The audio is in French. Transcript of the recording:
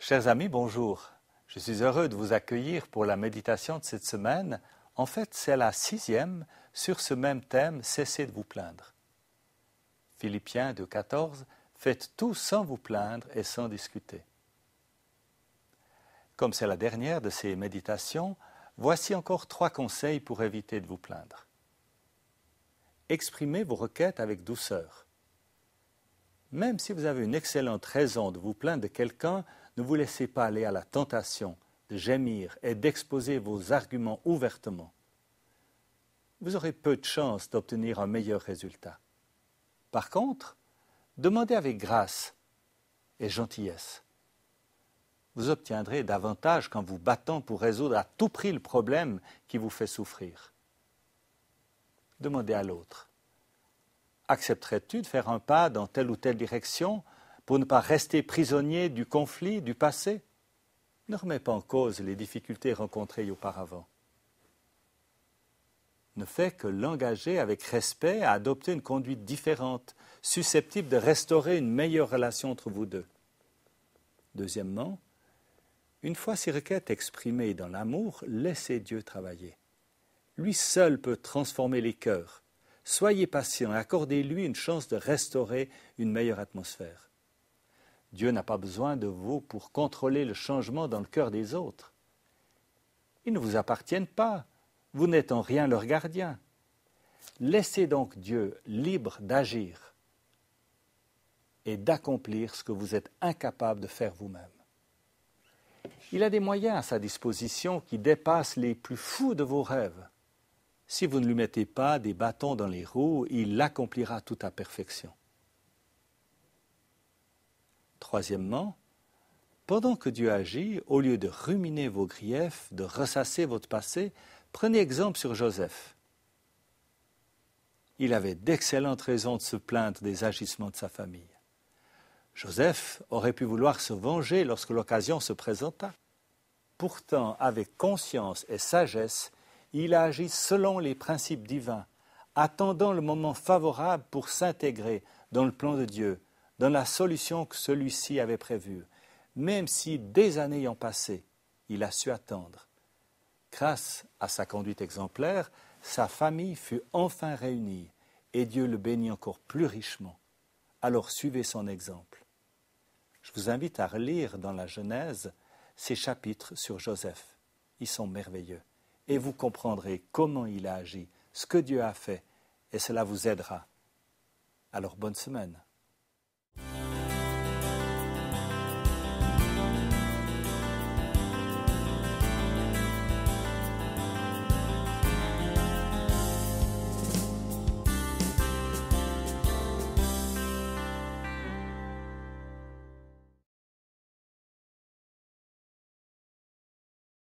Chers amis, bonjour. Je suis heureux de vous accueillir pour la méditation de cette semaine. En fait, c'est la 6e sur ce même thème, cessez de vous plaindre. Philippiens 2,14, faites tout sans vous plaindre et sans discuter. Comme c'est la dernière de ces méditations, voici encore 3 conseils pour éviter de vous plaindre. Exprimez vos requêtes avec douceur. Même si vous avez une excellente raison de vous plaindre de quelqu'un, ne vous laissez pas aller à la tentation de gémir et d'exposer vos arguments ouvertement. Vous aurez peu de chances d'obtenir un meilleur résultat. Par contre, demandez avec grâce et gentillesse. Vous obtiendrez davantage qu'en vous battant pour résoudre à tout prix le problème qui vous fait souffrir. Demandez à l'autre. Accepterais-tu de faire un pas dans telle ou telle direction pour ne pas rester prisonnier du conflit, du passé? Ne remets pas en cause les difficultés rencontrées auparavant. Ne fais que l'engager avec respect à adopter une conduite différente, susceptible de restaurer une meilleure relation entre vous deux. Deuxièmement, une fois ces requêtes exprimées dans l'amour, laissez Dieu travailler. Lui seul peut transformer les cœurs. Soyez patient et accordez-lui une chance de restaurer une meilleure atmosphère. Dieu n'a pas besoin de vous pour contrôler le changement dans le cœur des autres. Ils ne vous appartiennent pas. Vous n'êtes en rien leur gardien. Laissez donc Dieu libre d'agir et d'accomplir ce que vous êtes incapable de faire vous-même. Il a des moyens à sa disposition qui dépassent les plus fous de vos rêves. Si vous ne lui mettez pas des bâtons dans les roues, il l'accomplira tout à perfection. Troisièmement, pendant que Dieu agit, au lieu de ruminer vos griefs, de ressasser votre passé, prenez exemple sur Joseph. Il avait d'excellentes raisons de se plaindre des agissements de sa famille. Joseph aurait pu vouloir se venger lorsque l'occasion se présenta. Pourtant, avec conscience et sagesse, il a agi selon les principes divins, attendant le moment favorable pour s'intégrer dans le plan de Dieu, dans la solution que celui-ci avait prévue, même si des années ayant passé, il a su attendre. Grâce à sa conduite exemplaire, sa famille fut enfin réunie et Dieu le bénit encore plus richement. Alors suivez son exemple. Je vous invite à relire dans la Genèse ces chapitres sur Joseph. Ils sont merveilleux. Et vous comprendrez comment il a agi, ce que Dieu a fait, et cela vous aidera. Alors bonne semaine.